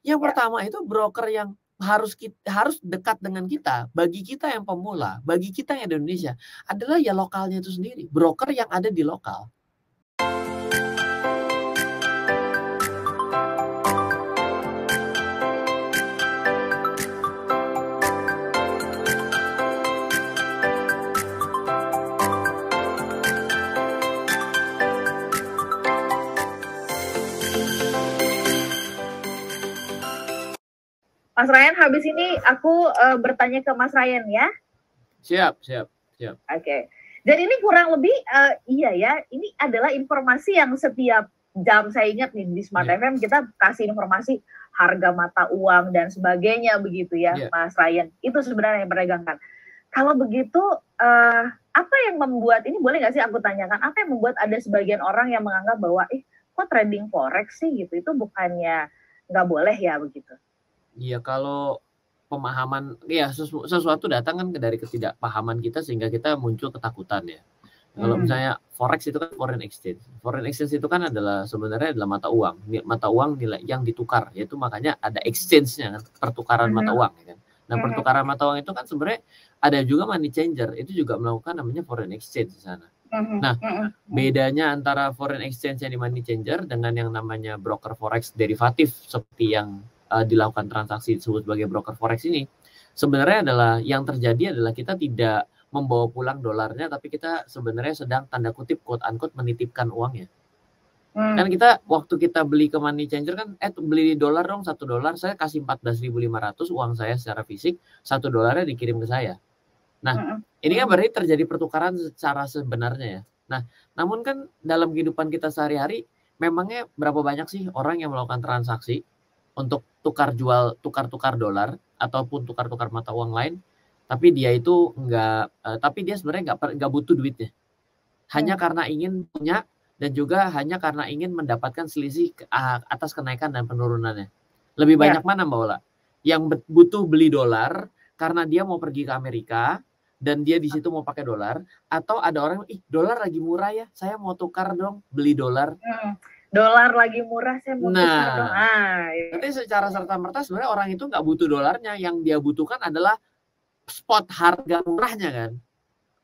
Yang pertama itu broker yang harus dekat dengan kita. Bagi kita yang pemula, bagi kita yang di Indonesia adalah ya lokalnya itu sendiri, broker yang ada di lokal. Mas Ryan, habis ini aku bertanya ke Mas Ryan ya. Siap. Oke. Dan ini kurang lebih iya ya, ini adalah informasi yang setiap jam saya ingat nih di Smart FM kita kasih informasi harga mata uang dan sebagainya begitu ya, Mas Ryan. Itu sebenarnya yang merdegangkan. Kalau begitu apa yang membuat ini, boleh nggak sih aku tanyakan, apa yang membuat ada sebagian orang yang menganggap bahwa kok trading forex sih gitu, itu bukannya nggak boleh ya begitu? Iya, kalau pemahaman, ya sesuatu datang kan dari ketidakpahaman kita sehingga kita muncul ketakutan ya. Kalau misalnya forex itu kan foreign exchange. Foreign exchange itu kan sebenarnya adalah mata uang nilai yang ditukar, yaitu makanya ada exchange-nya kan, pertukaran mata uang ya kan. Nah, pertukaran mata uang itu kan sebenarnya ada juga money changer, itu juga melakukan namanya foreign exchange di sana. Nah, bedanya antara foreign exchange yang di money changer dengan yang namanya broker forex derivatif seperti yang dilakukan transaksi disebut sebagai broker forex ini, sebenarnya adalah yang terjadi adalah kita tidak membawa pulang dolarnya, tapi kita sebenarnya sedang tanda kutip quote unquote menitipkan uangnya. Kan kita waktu kita beli ke money changer kan beli dolar dong, $1 saya kasih 14.500 uang saya secara fisik, $1 dikirim ke saya. Nah, ini kan berarti terjadi pertukaran secara sebenarnya ya. Nah, namun kan dalam kehidupan kita sehari-hari memangnya berapa banyak sih orang yang melakukan transaksi untuk tukar dolar ataupun tukar mata uang lain, tapi dia itu tapi dia sebenarnya nggak butuh duitnya, hanya karena ingin punya dan juga hanya karena ingin mendapatkan selisih atas kenaikan dan penurunannya. Lebih banyak mana Mbak Ola? Yang butuh beli dolar karena dia mau pergi ke Amerika dan dia di situ mau pakai dolar, atau ada orang dolar lagi murah ya, saya mau tukar dong, beli dolar. Dolar lagi murah, saya mau tukar dong. Tapi secara serta-merta sebenarnya orang itu nggak butuh dolarnya, yang dia butuhkan adalah spot harga murahnya kan.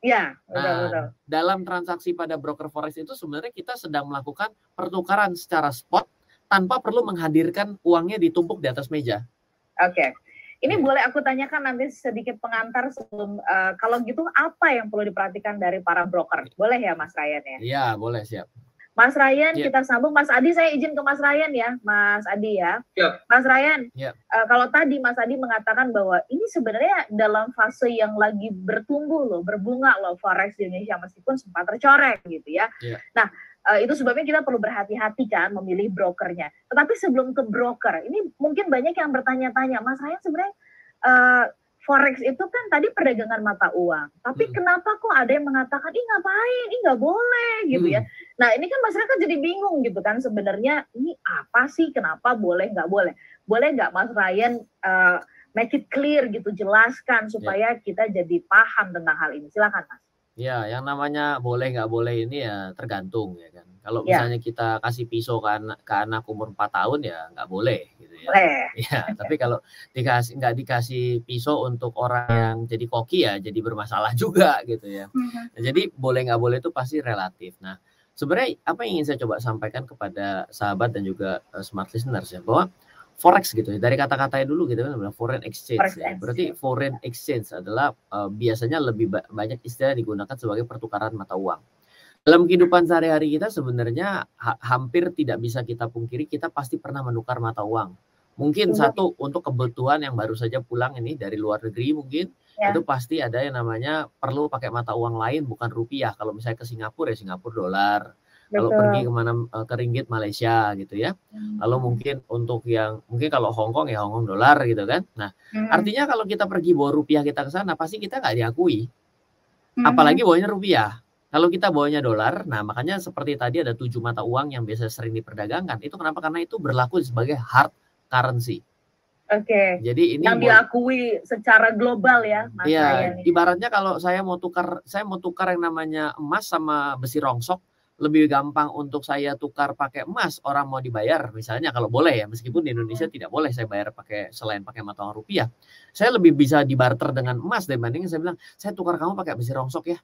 Iya, betul. Dalam transaksi pada broker forex itu sebenarnya kita sedang melakukan pertukaran secara spot tanpa perlu menghadirkan uangnya ditumpuk di atas meja. Oke. Ini boleh aku tanyakan nanti sedikit pengantar sebelum, kalau gitu apa yang perlu diperhatikan dari para broker? Boleh ya Mas Ryan ya? Iya, boleh, siap. Mas Ryan, kita sambung. Mas Adi, saya izin ke Mas Ryan ya, Mas Adi ya. Mas Ryan, kalau tadi Mas Adi mengatakan bahwa ini sebenarnya dalam fase yang lagi bertumbuh loh, berbunga loh forex di Indonesia meskipun sempat tercoreng gitu ya. Nah, itu sebabnya kita perlu berhati-hati kan memilih brokernya. Tetapi sebelum ke broker, ini mungkin banyak yang bertanya-tanya, Mas Ryan sebenarnya forex itu kan tadi perdagangan mata uang, tapi kenapa kok ada yang mengatakan ngapain, nggak boleh gitu ya. Nah ini kan masyarakat jadi bingung gitu kan, sebenarnya ini apa sih, kenapa boleh nggak boleh. Boleh nggak Mas Ryan make it clear gitu, jelaskan supaya kita jadi paham tentang hal ini. Silakan Mas. Ya, yang namanya boleh nggak boleh ini ya tergantung ya kan. Kalau misalnya kita kasih pisau ke anak umur 4 tahun ya nggak boleh gitu ya. Ya, tapi kalau nggak dikasih pisau untuk orang yang jadi koki ya jadi bermasalah juga gitu ya. Nah, jadi boleh nggak boleh itu pasti relatif. Nah, sebenarnya apa yang ingin saya coba sampaikan kepada sahabat dan juga smart listeners ya, bahwa forex gitu ya, dari kata-katanya dulu gitu kan, foreign exchange ya. Berarti foreign exchange adalah biasanya lebih banyak istilah digunakan sebagai pertukaran mata uang. Dalam kehidupan sehari-hari kita sebenarnya hampir tidak bisa kita pungkiri, kita pasti pernah menukar mata uang. Mungkin satu untuk kebutuhan yang baru saja pulang ini dari luar negeri mungkin, itu pasti ada yang namanya perlu pakai mata uang lain bukan rupiah. Kalau misalnya ke Singapura ya Singapura dolar. Kalau pergi kemana ke ringgit Malaysia gitu ya. Lalu mungkin untuk yang mungkin kalau Hong Kong ya Hong Kong dolar gitu kan. Nah, artinya kalau kita pergi bawa rupiah kita ke sana pasti kita nggak diakui. Apalagi bawanya rupiah. Kalau kita bawanya dolar, nah makanya seperti tadi ada 7 mata uang yang biasa sering diperdagangkan. Itu kenapa? Karena itu berlaku sebagai hard currency. Oke. Jadi ini yang diakui secara global ya, Mas. Iya, ibaratnya kalau saya mau tukar yang namanya emas sama besi rongsok, lebih gampang untuk saya tukar pakai emas, orang mau dibayar misalnya kalau boleh ya, meskipun di Indonesia tidak boleh saya bayar selain pakai mata uang rupiah. Saya lebih bisa dibarter dengan emas dibanding saya bilang, saya tukar kamu pakai besi rongsok ya.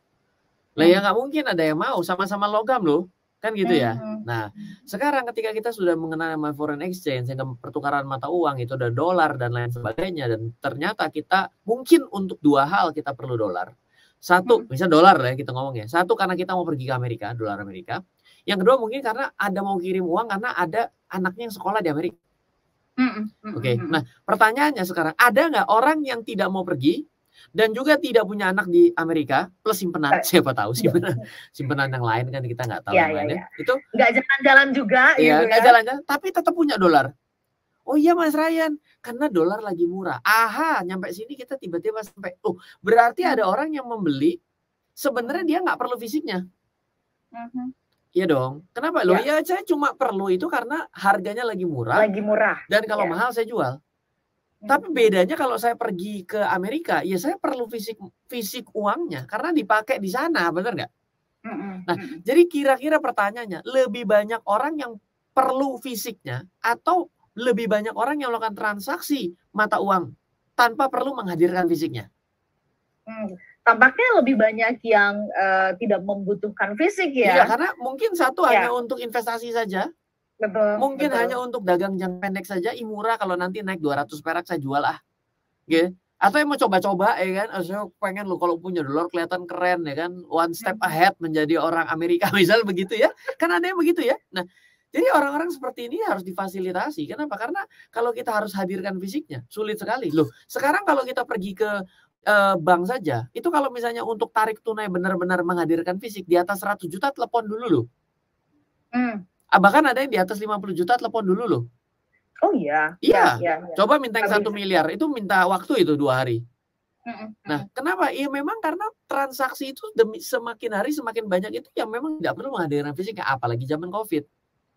Lah ya nggak mungkin ada yang mau, sama-sama logam loh. Kan gitu ya. Nah, sekarang ketika kita sudah mengenal nama foreign exchange, sehingga pertukaran mata uang itu ada dolar dan lain sebagainya, dan ternyata kita mungkin untuk dua hal kita perlu dolar. Satu, misal dolar lah ya kita ngomongnya. Satu, karena kita mau pergi ke Amerika, dolar Amerika. Yang kedua mungkin karena ada mau kirim uang karena ada anaknya yang sekolah di Amerika. Oke. Nah, pertanyaannya sekarang, ada nggak orang yang tidak mau pergi dan juga tidak punya anak di Amerika plus simpenan? Siapa tahu simpenan yang lain kan kita nggak tahu yang lainnya. Itu nggak jalan-jalan juga. Iya, nggak jalan-jalan, tapi tetap punya dolar. Oh iya Mas Ryan, karena dolar lagi murah. Aha, nyampe sini kita tiba-tiba sampai, berarti ada orang yang membeli, sebenarnya dia nggak perlu fisiknya. Iya dong. Kenapa? Loh ya saya cuma perlu itu karena harganya lagi murah. Lagi murah. Dan kalau mahal saya jual. Tapi bedanya kalau saya pergi ke Amerika, ya saya perlu fisik uangnya karena dipakai di sana, benar nggak? Nah, jadi kira-kira pertanyaannya, lebih banyak orang yang perlu fisiknya atau lebih banyak orang yang melakukan transaksi mata uang tanpa perlu menghadirkan fisiknya? Tampaknya lebih banyak yang tidak membutuhkan fisik ya. Iya, karena mungkin satu hanya untuk investasi saja. Betul. Mungkin hanya untuk dagang jangka pendek saja, murah kalau nanti naik 200 perak saya jual gitu. Atau yang mau coba-coba ya kan, saya pengen lo kalau punya dolar kelihatan keren ya kan, one step ahead menjadi orang Amerika misal begitu ya. Kan ada yang begitu ya. Nah, jadi orang-orang seperti ini harus difasilitasi. Kenapa? Karena kalau kita harus hadirkan fisiknya, sulit sekali. Loh, sekarang kalau kita pergi ke bank saja, itu kalau misalnya untuk tarik tunai benar-benar menghadirkan fisik di atas 100 juta telepon dulu loh. Bahkan ada yang di atas 50 juta telepon dulu loh. Oh iya. Iya. Coba minta yang 1 miliar, itu minta waktu itu 2 hari. Nah, kenapa? Ya memang karena transaksi itu semakin hari semakin banyak itu yang memang tidak perlu menghadirkan fisiknya, apalagi zaman COVID.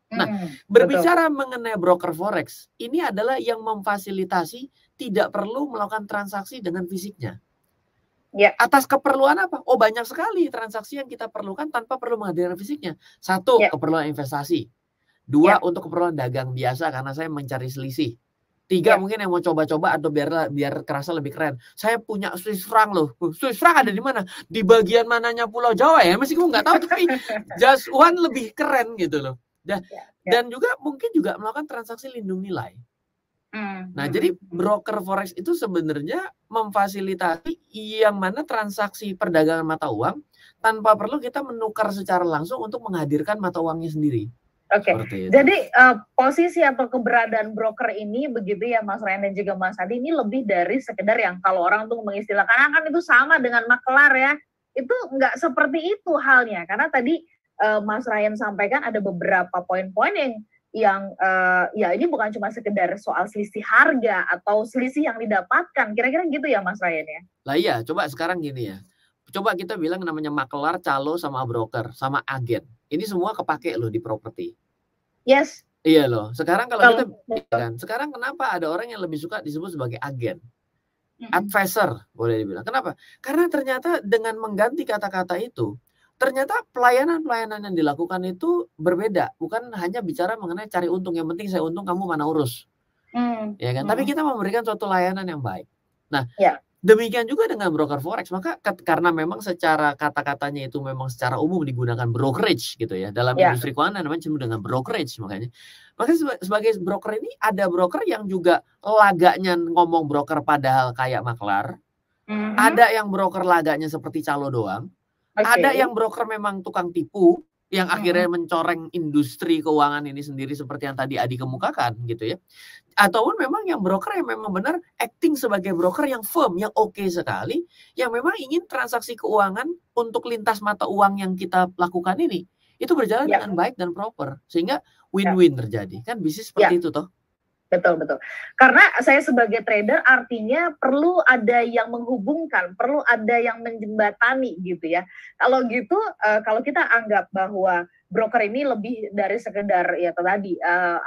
Nah, berbicara mengenai broker forex, ini adalah yang memfasilitasi tidak perlu melakukan transaksi dengan fisiknya. Atas keperluan apa? Oh, banyak sekali transaksi yang kita perlukan tanpa perlu menghadirkan fisiknya. Satu, keperluan investasi. Dua, untuk keperluan dagang biasa karena saya mencari selisih. Tiga, mungkin yang mau coba-coba atau biar kerasa lebih keren. Saya punya Swiss franc loh. Swiss franc ada di mana? Di bagian mananya Pulau Jawa ya? Meskipun nggak tahu, tapi just one lebih keren gitu loh. Dan juga mungkin juga melakukan transaksi lindung nilai. Nah, jadi broker forex itu sebenarnya memfasilitasi yang mana transaksi perdagangan mata uang tanpa perlu kita menukar secara langsung untuk menghadirkan mata uangnya sendiri. Oke, jadi posisi atau keberadaan broker ini begitu ya Mas Ryan dan juga Mas Adi, ini lebih dari sekedar yang kalau orang tuh mengistilahkan kan itu sama dengan makelar ya, itu nggak seperti itu halnya, karena tadi Mas Ryan sampaikan ada beberapa poin-poin yang ya ini bukan cuma sekedar soal selisih harga atau selisih yang didapatkan, kira-kira gitu ya Mas Ryan ya? Lah iya, coba sekarang gini ya, coba kita bilang namanya makelar, calo, sama broker, sama agen. Ini semua kepake loh di properti. Yes. Iya loh. Sekarang kalau kita kan, sekarang kenapa ada orang yang lebih suka disebut sebagai agen? Advisor boleh dibilang. Kenapa? Karena ternyata dengan mengganti kata-kata itu, ternyata pelayanan-pelayanan yang dilakukan itu berbeda. Bukan hanya bicara mengenai cari untung. Yang penting saya untung, kamu mana urus. Ya kan? Tapi kita memberikan suatu layanan yang baik. Nah, demikian juga dengan broker forex, maka karena memang secara kata-katanya itu memang secara umum digunakan brokerage gitu ya. Dalam industri keuangan namanya disebut dengan brokerage makanya. Maka sebagai broker ini ada broker yang juga laganya ngomong broker padahal kayak maklar. Ada yang broker laganya seperti calo doang. Ada yang broker memang tukang tipu yang akhirnya mencoreng industri keuangan ini sendiri seperti yang tadi Adi kemukakan gitu ya. Ataupun memang yang broker yang memang benar acting sebagai broker yang firm, yang oke sekali, yang memang ingin transaksi keuangan untuk lintas mata uang yang kita lakukan ini itu berjalan dengan baik dan proper sehingga win-win terjadi. Kan bisnis seperti itu toh. Betul. Karena saya sebagai trader artinya perlu ada yang menghubungkan, perlu ada yang menjembatani gitu ya. Kalau gitu, kalau kita anggap bahwa broker ini lebih dari sekedar ya tadi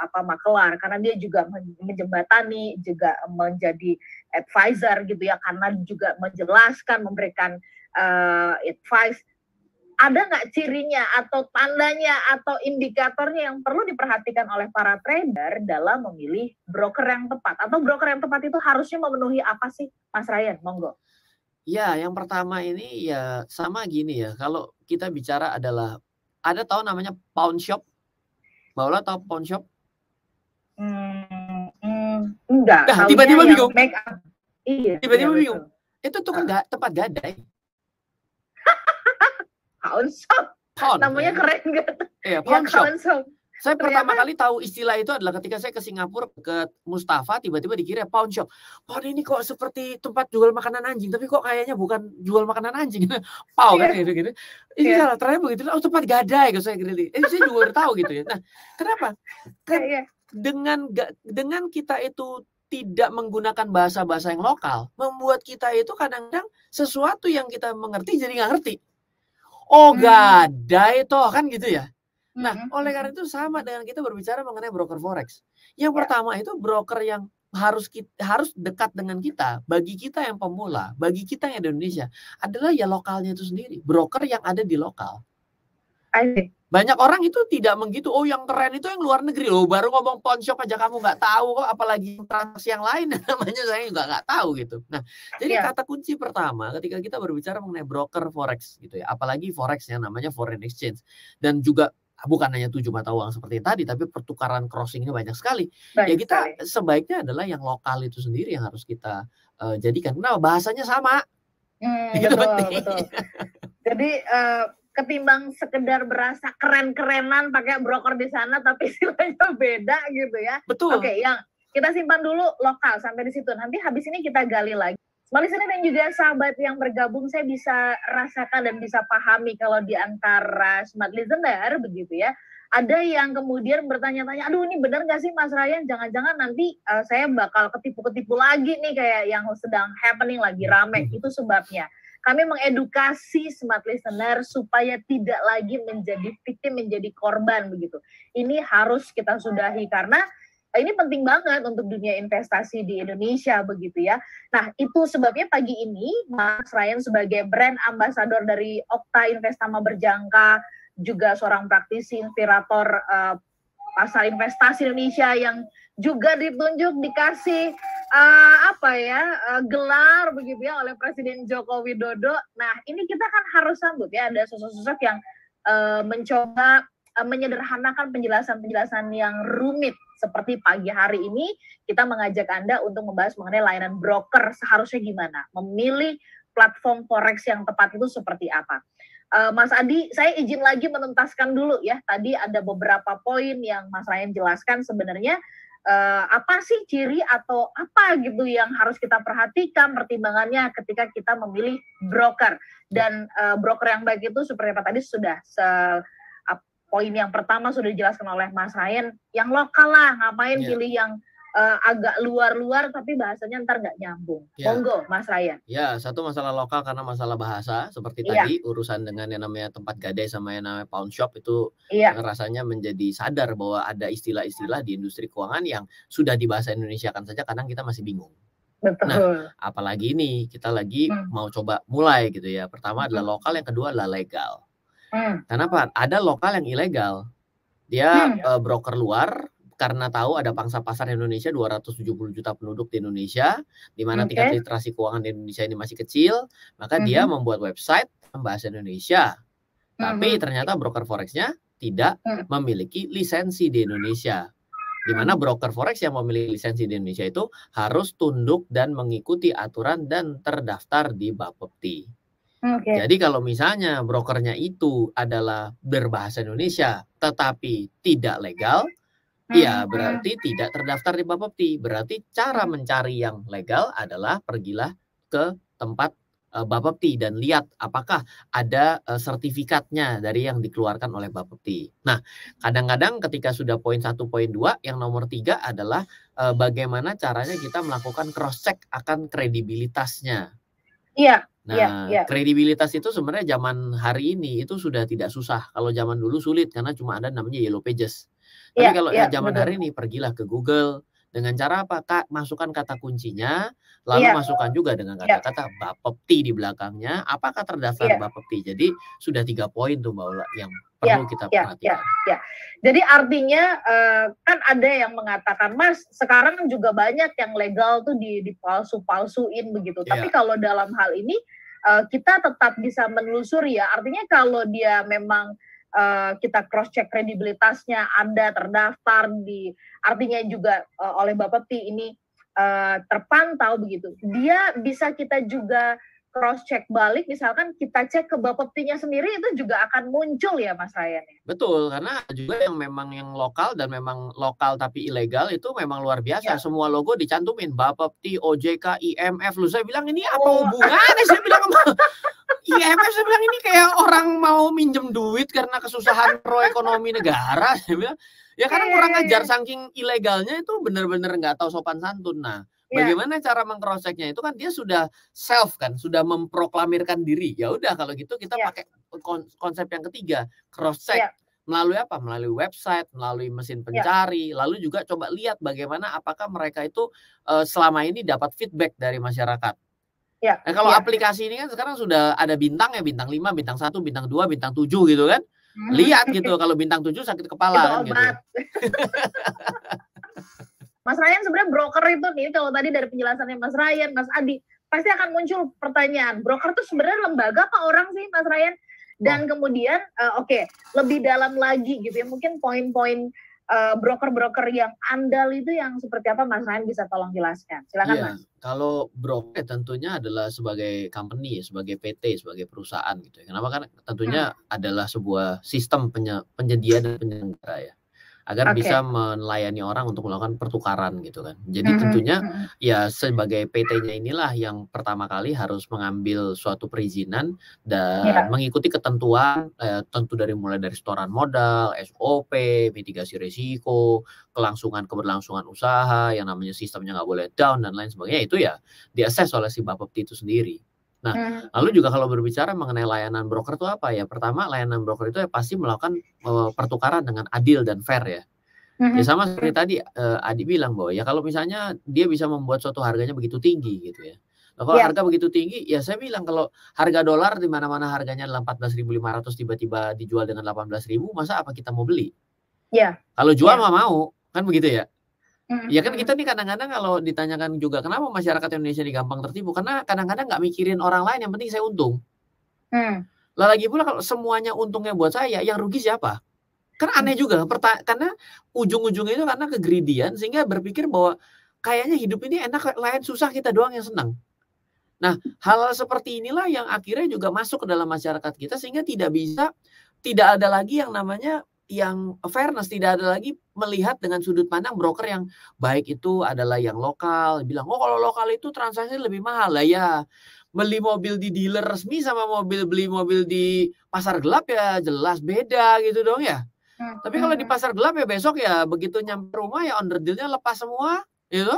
makelar, karena dia juga menjembatani, juga menjadi advisor gitu ya, karena juga menjelaskan, memberikan advice. ada nggak cirinya atau tandanya atau indikatornya yang perlu diperhatikan oleh para trader dalam memilih broker yang tepat? Atau broker yang tepat itu harusnya memenuhi apa sih, Mas Ryan? Monggo. Ya, yang pertama ini ya sama gini ya, kalau kita bicara adalah, ada tahu namanya pawn shop? Mbak Ola tahu pawn shop? Enggak. Nah, tiba-tiba bingung. Iya. Tiba-tiba bingung. Itu tuh kan tempat gadai. Pawn shop. Namanya keren gak? Iya, pawn shop. Saya pertama kali tahu istilah itu adalah ketika saya ke Singapura ke Mustafa, tiba-tiba dikira pawn shop. Pawn ini kok seperti tempat jual makanan anjing, tapi kok kayaknya bukan jual makanan anjing. Pawn kan gitu-gitu. Ini salah, ternyata begitu. Oh, tempat gadai gitu saya kira. Saya juga udah tahu gitu ya. Nah, kenapa? Kan dengan kita itu tidak menggunakan bahasa-bahasa yang lokal, membuat kita itu kadang-kadang sesuatu yang kita mengerti jadi nggak ngerti. Oh, gadai toh kan gitu ya. Nah, oleh karena itu sama dengan kita berbicara mengenai broker forex. Yang pertama itu broker yang harus dekat dengan kita, bagi kita yang pemula, bagi kita yang di Indonesia, adalah ya lokalnya itu sendiri, broker yang ada di lokal. Banyak orang itu tidak begitu. Oh, yang keren itu yang luar negeri loh. Baru ngomong pawn shop aja kamu nggak tahu kok, apalagi transaksi yang lain namanya saya juga nggak tahu gitu. Nah, jadi kata kunci pertama ketika kita berbicara mengenai broker forex gitu ya, apalagi forex yang namanya foreign exchange, dan juga bukan hanya 7 mata uang seperti tadi, tapi pertukaran crossing ini banyak sekali. Ya kita sebaiknya adalah yang lokal itu sendiri yang harus kita jadikan. Nah, bahasanya sama. Betul. Jadi ketimbang sekedar berasa keren-kerenan pakai broker di sana, tapi istilahnya beda gitu ya. Betul. Oke, yang kita simpan dulu lokal sampai di situ. Nanti habis ini kita gali lagi. Smart listener dan juga sahabat yang bergabung, saya bisa rasakan dan bisa pahami kalau di antara smart listener begitu ya, ada yang kemudian bertanya-tanya, aduh ini benar nggak sih Mas Ryan, jangan-jangan nanti saya bakal ketipu-ketipu lagi nih kayak yang sedang happening lagi rame. Itu sebabnya kami mengedukasi smart listener supaya tidak lagi menjadi victim, menjadi korban begitu. Ini harus kita sudahi karena ini penting banget untuk dunia investasi di Indonesia begitu ya. Nah, itu sebabnya pagi ini Mas Ryan sebagai brand ambassador dari Okta Investama Berjangka, juga seorang praktisi inspirator pasar investasi Indonesia yang juga ditunjuk dikasih gelar begitu ya oleh Presiden Joko Widodo. Nah, ini kita kan harus sambut ya, ada sosok-sosok yang mencoba menyederhanakan penjelasan-penjelasan yang rumit. Seperti pagi hari ini kita mengajak Anda untuk membahas mengenai layanan broker seharusnya gimana, memilih platform forex yang tepat itu seperti apa. Mas Adi, saya izin lagi menuntaskan dulu ya, tadi ada beberapa poin yang Mas Ryan jelaskan sebenarnya apa sih ciri atau apa gitu yang harus kita perhatikan pertimbangannya ketika kita memilih broker. Dan broker yang baik itu seperti apa tadi sudah poin yang pertama sudah dijelaskan oleh Mas Ryan, yang lokal lah, ngapain pilih yang agak luar-luar tapi bahasanya ntar nggak nyambung. Monggo Mas Ryan. Ya, satu masalah lokal karena masalah bahasa seperti tadi, urusan dengan yang namanya tempat gadai sama yang namanya pawn shop itu rasanya menjadi sadar bahwa ada istilah-istilah di industri keuangan yang sudah di bahasa Indonesia kan saja kadang kita masih bingung. Betul. Nah, apalagi ini kita lagi mau coba mulai gitu ya. Pertama adalah lokal, yang kedua adalah legal. Kenapa? Ada lokal yang ilegal. Dia broker luar karena tahu ada pangsa pasar Indonesia 270 juta penduduk di Indonesia, di mana tingkat literasi keuangan di Indonesia ini masih kecil, maka dia membuat website bahasa Indonesia. Tapi ternyata broker forex-nya tidak memiliki lisensi di Indonesia. Di mana broker forex yang memiliki lisensi di Indonesia itu harus tunduk dan mengikuti aturan dan terdaftar di Bapepti. Jadi kalau misalnya brokernya itu adalah berbahasa Indonesia tetapi tidak legal, ya berarti tidak terdaftar di Bapepti. Berarti cara mencari yang legal adalah pergilah ke tempat Bapepti dan lihat apakah ada sertifikatnya dari yang dikeluarkan oleh Bapepti. Nah, kadang-kadang ketika sudah poin 1, poin 2, yang nomor 3 adalah bagaimana caranya kita melakukan cross check akan kredibilitasnya. Iya. Nah, kredibilitas itu sebenarnya zaman hari ini itu sudah tidak susah. Kalau zaman dulu sulit karena cuma ada namanya Yellow Pages. Tapi kalau zaman hari ini pergilah ke Google, Dengan cara apa? Masukkan kata kuncinya, lalu masukkan juga dengan kata-kata Bapepti di belakangnya. Apakah terdaftar Bapepti? Jadi sudah 3 poin tuh Mbak Ula yang perlu kita perhatikan. Jadi artinya kan ada yang mengatakan, Mas, sekarang juga banyak yang legal tuh dipalsu-palsuin begitu. Tapi kalau dalam hal ini kita tetap bisa menelusuri ya. Artinya kalau dia memang kita cross check kredibilitasnya ada terdaftar artinya juga oleh Bapepti ini terpantau begitu. Dia bisa kita juga cross check balik, misalkan kita cek ke Bapepti-nya sendiri, itu juga akan muncul ya Mas Ryan. Betul, karena juga yang memang yang lokal dan memang lokal tapi ilegal itu memang luar biasa. Semua logo dicantumin Bapepti, OJK, IMF. Lu saya bilang ini apa hubungannya? Saya bilang IMF, saya bilang ini kayak orang mau minjem duit karena kesusahan pro ekonomi negara. Saya bilang ya karena kurang ajar, saking ilegalnya itu benar-benar nggak tahu sopan santun. Nah, bagaimana cara mengcross-checknya itu kan dia sudah self kan, sudah memproklamirkan diri. Ya udah kalau gitu kita pakai konsep yang ketiga, cross-check. Melalui apa? Melalui website, melalui mesin pencari, lalu juga coba lihat bagaimana apakah mereka itu selama ini dapat feedback dari masyarakat. Nah, kalau aplikasi ini kan sekarang sudah ada bintang ya, bintang 5, bintang 1, bintang 2, bintang 7 gitu kan. Lihat gitu, kalau bintang 7 sakit kepala kan gitu. Mas Ryan sebenarnya broker itu nih, kalau tadi dari penjelasannya Mas Ryan, Mas Adi, pasti akan muncul pertanyaan, broker itu sebenarnya lembaga apa orang sih Mas Ryan? Dan kemudian, lebih dalam lagi gitu ya, mungkin poin-poin broker-broker yang andal itu yang seperti apa Mas Ryan bisa tolong jelaskan? Silakan Mas. Kalau broker tentunya adalah sebagai company, sebagai PT, sebagai perusahaan gitu ya. Kenapa? Kan tentunya adalah sebuah sistem penyedia dan penyelenggara ya, agar bisa melayani orang untuk melakukan pertukaran gitu kan. Jadi tentunya ya sebagai PT-nya inilah yang pertama kali harus mengambil suatu perizinan dan mengikuti ketentuan tentu mulai dari setoran modal, SOP, mitigasi risiko, keberlangsungan usaha, yang namanya sistemnya nggak boleh down dan lain sebagainya, itu ya diakses oleh si Bapepti itu sendiri. Nah, lalu juga kalau berbicara mengenai layanan broker itu apa ya? Pertama, layanan broker itu ya pasti melakukan pertukaran dengan adil dan fair ya. Ya sama seperti tadi Adi bilang bahwa ya kalau misalnya dia bisa membuat suatu harganya begitu tinggi gitu ya. Nah, kalau harga begitu tinggi, ya saya bilang kalau harga dolar di mana-mana harganya 14.500 tiba-tiba dijual dengan 18.000, masa apa kita mau beli? Kalau jual mau, kan begitu ya. Ya kan kita nih kadang-kadang kalau ditanyakan juga kenapa masyarakat Indonesia ini gampang tertipu, karena kadang-kadang nggak mikirin orang lain, yang penting saya untung. Lah lagi pula kalau semuanya untungnya buat saya, yang rugi siapa? Kan aneh juga, karena ujung-ujungnya itu karena kegridian sehingga berpikir bahwa kayaknya hidup ini enak, lain susah, kita doang yang senang. Nah, hal seperti inilah yang akhirnya juga masuk ke dalam masyarakat kita sehingga tidak ada lagi yang namanya yang fairness, tidak ada lagi melihat dengan sudut pandang broker yang baik itu adalah yang lokal. Bilang, oh kalau lokal itu transaksi lebih mahal. Lah ya, beli mobil di dealer resmi sama beli mobil di pasar gelap ya jelas beda gitu dong ya. Tapi kalau di pasar gelap ya besok ya begitu nyampe rumah ya onderdilnya lepas semua gitu.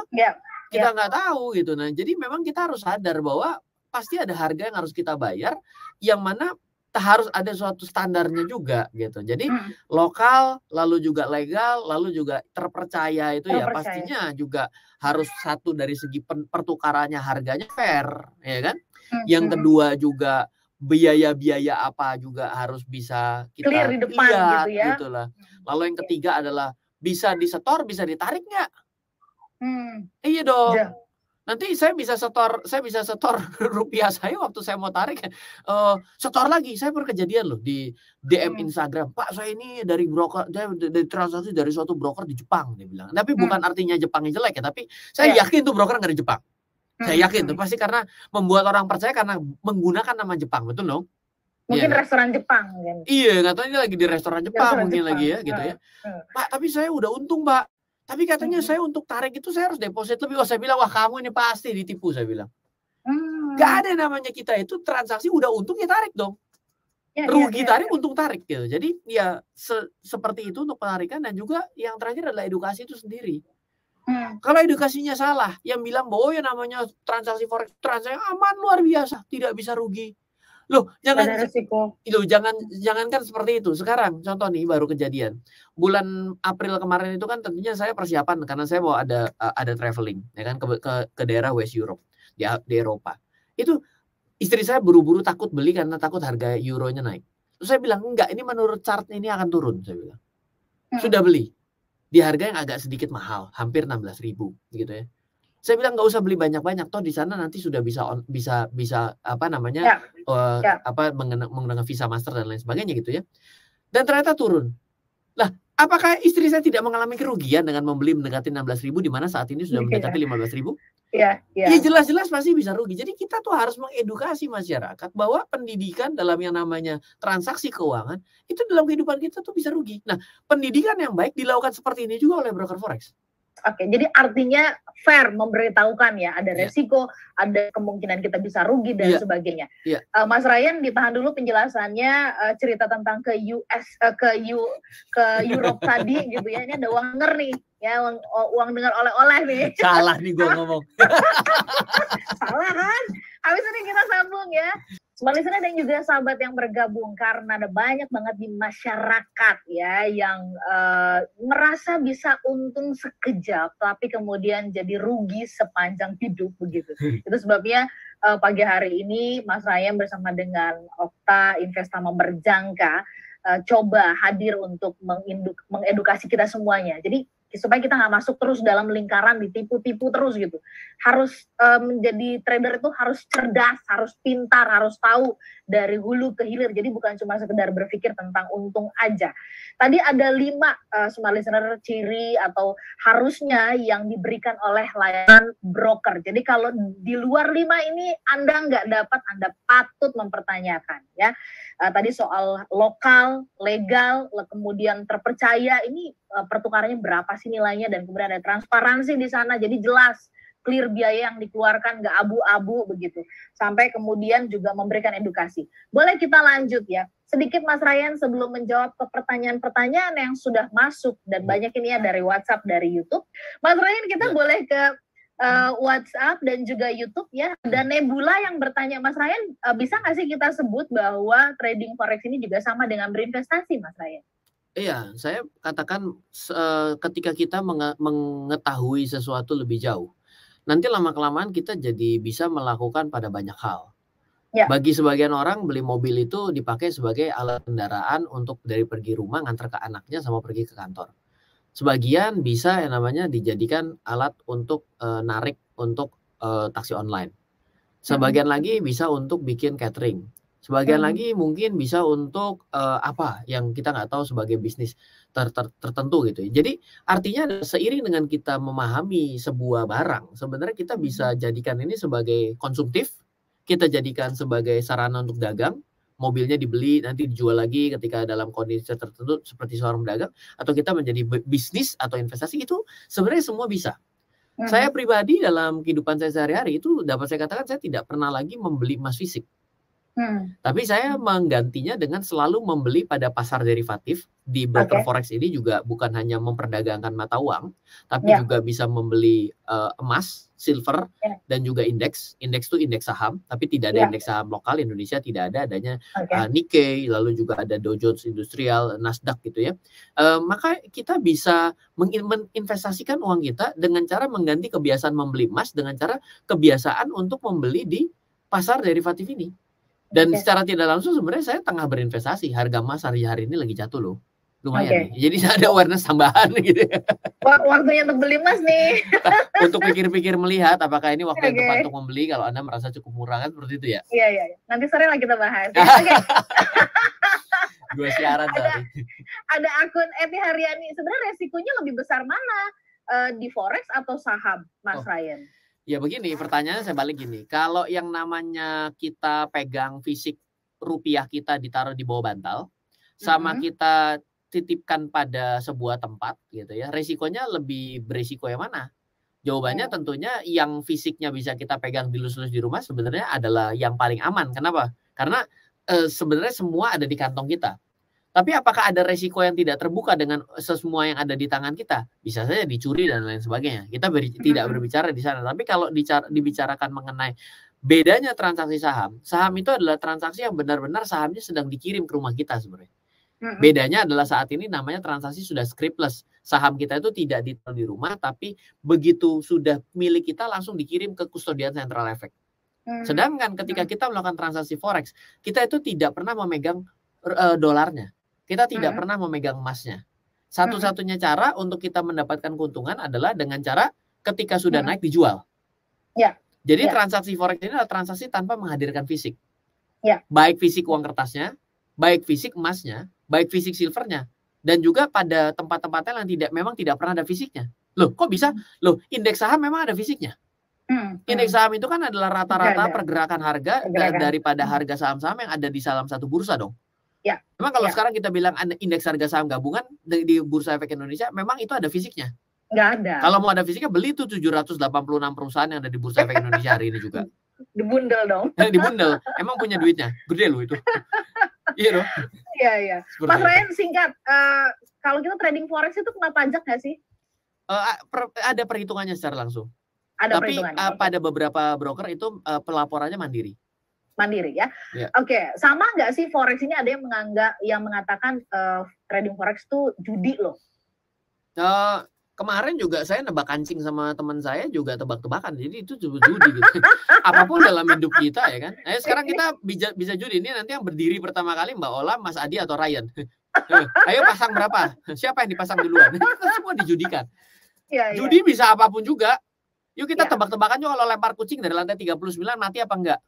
Kita nggak tahu gitu. Nah, jadi memang kita harus sadar bahwa pasti ada harga yang harus kita bayar, yang mana harus ada suatu standarnya juga gitu. Jadi lokal, lalu juga legal, lalu juga terpercaya itu ya pastinya juga harus satu dari segi pertukarannya harganya fair, ya kan? Yang kedua juga biaya-biaya apa juga harus bisa kita clear di depan lihat gitu ya. Gitulah. Lalu yang ketiga adalah bisa disetor, bisa ditarik nggak? Iya dong. Nanti saya bisa setor rupiah saya waktu saya mau tarik, setor lagi. Saya pernah kejadian loh di DM Instagram, Pak saya ini dari broker, dari transaksi dari suatu broker di Jepang, dia bilang. Tapi bukan artinya Jepangnya jelek ya, tapi saya yakin tuh broker nggak di Jepang. Saya yakin tuh pasti karena membuat orang percaya karena menggunakan nama Jepang, betul dong? Mungkin restoran Jepang kan? Iya, nggak tahu ini lagi di restoran Jepang mungkin lagi ya, gitu ya. Pak, tapi saya udah untung, Pak. Tapi katanya saya untuk tarik itu saya harus deposit lebih. Saya bilang, wah kamu ini pasti ditipu, saya bilang. Gak ada namanya kita itu transaksi udah untung ya tarik dong. Rugi tarik, untung tarik gitu. Jadi ya seperti itu untuk penarikan, dan juga yang terakhir adalah edukasi itu sendiri. Kalau edukasinya salah, yang bilang bahwa ya namanya transaksi forex, transaksi aman luar biasa, tidak bisa rugi. Loh, jangankan seperti itu. Sekarang contoh nih baru kejadian. Bulan April kemarin itu kan tentunya saya persiapan karena saya mau ada traveling ya kan ke daerah West Europe di Eropa. Itu istri saya buru-buru takut beli karena takut harga euronya naik. Terus saya bilang, enggak, ini menurut chart ini akan turun, saya bilang. Sudah beli di harga yang agak sedikit mahal, hampir 16.000 gitu ya. Saya bilang nggak usah beli banyak-banyak, toh di sana nanti sudah bisa apa namanya mengenai visa master dan lain sebagainya gitu ya. Dan ternyata turun. Lah, apakah istri saya tidak mengalami kerugian dengan membeli mendekati 16.000 di mana saat ini sudah mendekati 15.000? Ya jelas-jelas pasti bisa rugi. Jadi kita tuh harus mengedukasi masyarakat bahwa pendidikan dalam yang namanya transaksi keuangan itu dalam kehidupan kita tuh bisa rugi. Nah, pendidikan yang baik dilakukan seperti ini juga oleh broker forex. Oke, jadi artinya fair memberitahukan ya, ada resiko, ada kemungkinan kita bisa rugi dan sebagainya. Mas Ryan, ditahan dulu penjelasannya, cerita tentang ke Europe tadi gitu ya. Ini ada uang denger nih, ya uang dengar oleh-oleh nih. Salah nih gue ngomong. Salah kan? Habis ini kita sambung ya. Smart listener dan juga sahabat yang bergabung, karena ada banyak banget di masyarakat ya yang merasa bisa untung sekejap tapi kemudian jadi rugi sepanjang hidup begitu. Itu sebabnya pagi hari ini Mas Ryan bersama dengan Okta Investama Berjangka coba hadir untuk mengedukasi kita semuanya. Jadi supaya kita nggak masuk terus dalam lingkaran ditipu-tipu terus gitu. Harus menjadi trader itu harus cerdas, harus pintar, harus tahu dari hulu ke hilir. Jadi bukan cuma sekedar berpikir tentang untung aja. Tadi ada 5 smart listener ciri atau harusnya yang diberikan oleh layanan broker. Jadi kalau di luar 5 ini Anda nggak dapat, Anda patut mempertanyakan ya. Tadi soal lokal, legal, kemudian terpercaya, ini pertukarannya berapa sih nilainya, dan kemudian ada transparansi di sana, jadi jelas, clear biaya yang dikeluarkan, nggak abu-abu begitu. Sampai kemudian juga memberikan edukasi. Boleh kita lanjut ya, sedikit Mas Ryan sebelum menjawab ke pertanyaan-pertanyaan yang sudah masuk, dan banyak ini ya dari WhatsApp, dari YouTube. Mas Ryan, kita boleh ke WhatsApp dan juga YouTube ya. Dan Nebula yang bertanya, Mas Ryan, bisa nggak sih kita sebut bahwa trading forex ini juga sama dengan berinvestasi, Mas Ryan? Iya, saya katakan ketika kita mengetahui sesuatu lebih jauh, nanti lama-kelamaan kita jadi bisa melakukan pada banyak hal. Ya. Bagi sebagian orang beli mobil itu dipakai sebagai alat kendaraan untuk dari pergi rumah ngantar ke anaknya sama pergi ke kantor. Sebagian bisa yang namanya dijadikan alat untuk narik untuk taksi online. Sebagian lagi bisa untuk bikin catering. Sebagian lagi mungkin bisa untuk apa yang kita nggak tahu sebagai bisnis tertentu gitu. Jadi artinya seiring dengan kita memahami sebuah barang, sebenarnya kita bisa jadikan ini sebagai konsumtif, kita jadikan sebagai sarana untuk dagang. Mobilnya dibeli nanti dijual lagi ketika dalam kondisi tertentu seperti seorang pedagang, atau kita menjadi bisnis atau investasi, itu sebenarnya semua bisa. Saya pribadi dalam kehidupan saya sehari-hari itu dapat saya katakan saya tidak pernah lagi membeli emas fisik. Tapi saya menggantinya dengan selalu membeli pada pasar derivatif. Di broker forex ini juga bukan hanya memperdagangkan mata uang, tapi juga bisa membeli emas, silver, dan juga indeks. Indeks itu indeks saham, tapi tidak ada indeks saham lokal Indonesia, tidak ada, adanya Nikkei, lalu juga ada Dow Jones Industrial, Nasdaq gitu ya. Maka kita bisa menginvestasikan uang kita dengan cara mengganti kebiasaan membeli emas dengan cara kebiasaan untuk membeli di pasar derivatif ini. Dan secara tidak langsung sebenarnya saya tengah berinvestasi. Harga emas hari-hari ini lagi jatuh loh. Lumayan nih. Jadi ada awareness tambahan gitu. Waktunya untuk beli emas nih. Untuk pikir-pikir melihat apakah ini waktu yang tepat untuk membeli kalau Anda merasa cukup murah, kan seperti itu ya. Iya. Nanti sore lah kita bahas. Gue siaran tadi. Ada akun Eti Haryani. Sebenarnya resikonya lebih besar mana? Di forex atau saham, Mas Ryan? Ya begini, pertanyaannya saya balik gini. Kalau yang namanya kita pegang fisik rupiah kita ditaruh di bawah bantal, sama kita titipkan pada sebuah tempat gitu ya, resikonya lebih berisiko yang mana? Jawabannya tentunya yang fisiknya bisa kita pegang dilus-lus di rumah sebenarnya adalah yang paling aman. Kenapa? Karena sebenarnya semua ada di kantong kita. Tapi apakah ada resiko yang tidak terbuka dengan semua yang ada di tangan kita? Bisa saja dicuri dan lain sebagainya. Kita tidak berbicara di sana. Tapi kalau dibicarakan mengenai Bedanya transaksi saham itu adalah transaksi yang benar-benar sahamnya sedang dikirim ke rumah kita sebenarnya. Bedanya adalah saat ini namanya transaksi sudah scriptless. Saham kita itu tidak ditaruh di rumah, tapi begitu sudah milik kita langsung dikirim ke kustodian central efek. Sedangkan ketika kita melakukan transaksi forex, kita itu tidak pernah memegang dolarnya. Kita tidak pernah memegang emasnya. Satu-satunya cara untuk kita mendapatkan keuntungan adalah dengan cara ketika sudah naik dijual. Jadi transaksi forex ini adalah transaksi tanpa menghadirkan fisik. Baik fisik uang kertasnya, baik fisik emasnya, baik fisik silvernya, dan juga pada tempat-tempatnya yang memang tidak pernah ada fisiknya. Loh, kok bisa? Loh, indeks saham memang ada fisiknya. Indeks saham itu kan adalah rata-rata pergerakan harga daripada harga saham-saham yang ada di dalam satu bursa dong. Memang kalau sekarang kita bilang indeks harga saham gabungan di Bursa Efek Indonesia, memang itu ada fisiknya. Nggak ada. Kalau mau ada fisiknya, beli tuh 786 perusahaan yang ada di Bursa Efek Indonesia hari ini juga. Dibundel dong. Dibundel. Emang punya duitnya. Gede loh itu. Iya dong. Iya. Mas Ryan, singkat. Kalau kita trading forex itu kena pajak nggak sih? Ada perhitungannya secara langsung. Ada Tapi perhitungannya. pada beberapa broker itu pelaporannya mandiri. Mandiri ya. Oke. Sama nggak sih forex ini ada yang mengatakan trading forex itu judi loh? Kemarin juga saya nebak kancing sama teman saya juga tebak-tebakan. Jadi itu judi gitu. Apapun dalam hidup kita ya kan. Sekarang kita bisa judi. Ini nanti yang berdiri pertama kali Mbak Ola, Mas Adi atau Ryan. Ayo pasang berapa? Siapa yang dipasang duluan? Semua dijudikan. Judi bisa apapun juga. Yuk kita tebak-tebakan juga kalau lempar kucing dari lantai 39 mati apa enggak?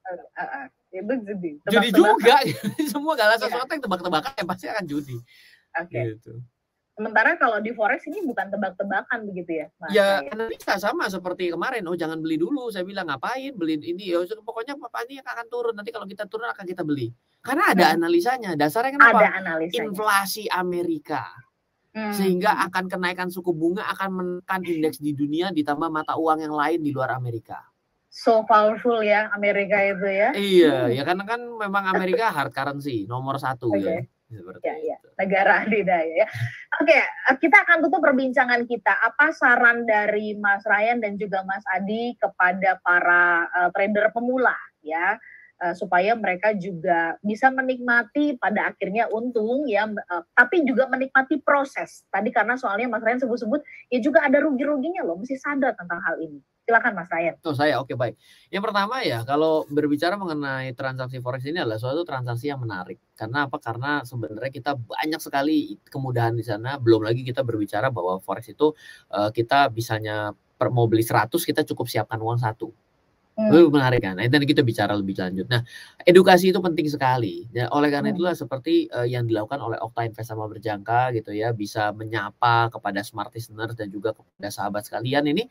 Itu judi. Judi juga. Semua segala sesuatu yang tebak-tebakan yang pasti akan judi. Oke. Gitu. Sementara kalau di forex ini bukan tebak-tebakan begitu ya? Mas, ya, analisa sama seperti kemarin. Oh, jangan beli dulu. Saya bilang ngapain beli ini? Ya, pokoknya apa ini akan turun. Nanti kalau kita turun akan kita beli. Karena ada analisanya. Dasarnya kenapa? Ada analisanya. Inflasi Amerika. Sehingga akan kenaikan suku bunga akan menekan indeks di dunia ditambah mata uang yang lain di luar Amerika. So powerful ya Amerika itu ya? Iya, ya karena kan memang Amerika hard currency nomor 1 ya. Ya, negara adidaya ya. Oke, kita akan tutup perbincangan kita. Apa saran dari Mas Ryan dan juga Mas Adi kepada para trader pemula ya, supaya mereka juga bisa menikmati pada akhirnya untung ya, tapi juga menikmati proses. Tadi karena soalnya Mas Ryan sebut-sebut ya juga ada rugi-ruginya loh, mesti sadar tentang hal ini. Silakan Mas Ryan. Saya oke baik. Yang pertama ya, kalau berbicara mengenai transaksi forex ini adalah suatu transaksi yang menarik. Karena apa? Karena sebenarnya kita banyak sekali kemudahan di sana. Belum lagi kita berbicara bahwa forex itu kita bisanya mau beli 100 kita cukup siapkan uang 1. Itu menarik kan. Nah, nanti kita bicara lebih lanjut. Nah, edukasi itu penting sekali. Ya, oleh karena itulah seperti yang dilakukan oleh Okta Invest Sama Berjangka gitu ya, bisa menyapa kepada smart listener dan juga kepada sahabat sekalian. Ini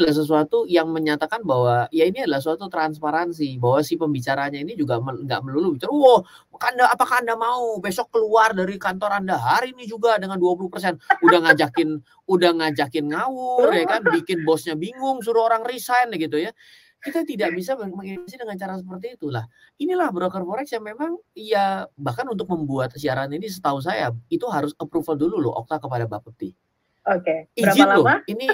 adalah sesuatu yang menyatakan bahwa ya ini adalah suatu transparansi, bahwa si pembicaranya ini juga nggak melulu bicara, apakah Anda mau besok keluar dari kantor Anda hari ini juga dengan 20%? Udah ngajakin ngawur ya kan, bikin bosnya bingung, suruh orang resign gitu ya. Kita tidak bisa mengedukasi dengan cara seperti itulah. Inilah broker forex yang memang ya bahkan untuk membuat siaran ini setahu saya itu harus approval dulu loh Okta kepada Bapepti. Oke. Izin loh. Ini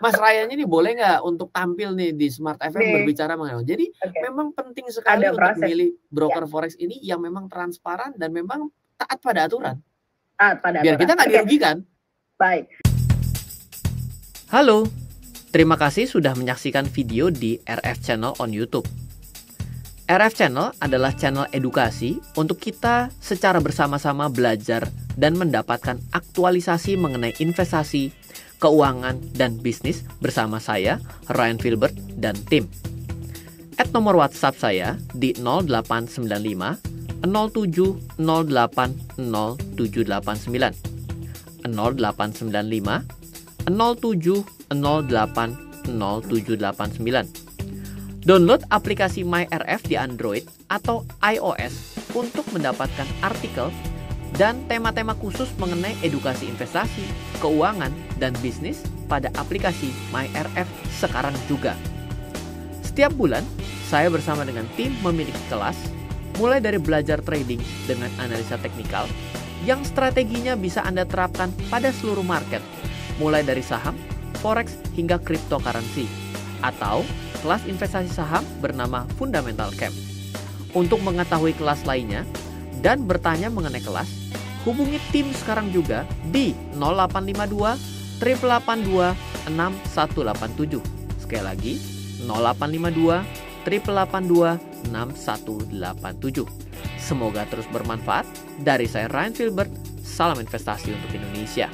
Mas Ryan ini boleh nggak untuk tampil nih di Smart FM berbicara mengenai. Jadi memang penting sekali untuk memilih broker forex ini yang memang transparan dan memang taat pada aturan. Biar kita nggak dirugikan. Baik. Halo. Terima kasih sudah menyaksikan video di RF Channel on YouTube. RF Channel adalah channel edukasi untuk kita secara bersama-sama belajar dan mendapatkan aktualisasi mengenai investasi, keuangan, dan bisnis bersama saya, Ryan Filbert, dan tim. Add nomor WhatsApp saya di 0895 07 08 0789 0895 07 08 0789. Download aplikasi MyRF di Android atau iOS untuk mendapatkan artikel dan tema-tema khusus mengenai edukasi investasi, keuangan, dan bisnis pada aplikasi MyRF sekarang juga. Setiap bulan, saya bersama dengan tim memiliki kelas, mulai dari belajar trading dengan analisa teknikal, yang strateginya bisa Anda terapkan pada seluruh market, mulai dari saham, forex, hingga cryptocurrency. atau kelas investasi saham bernama Fundamental Camp. Untuk mengetahui kelas lainnya dan bertanya mengenai kelas, hubungi tim sekarang juga di 0852 882 6187. Sekali lagi, 0852 882 6187. Semoga terus bermanfaat. Dari saya Ryan Filbert, salam investasi untuk Indonesia.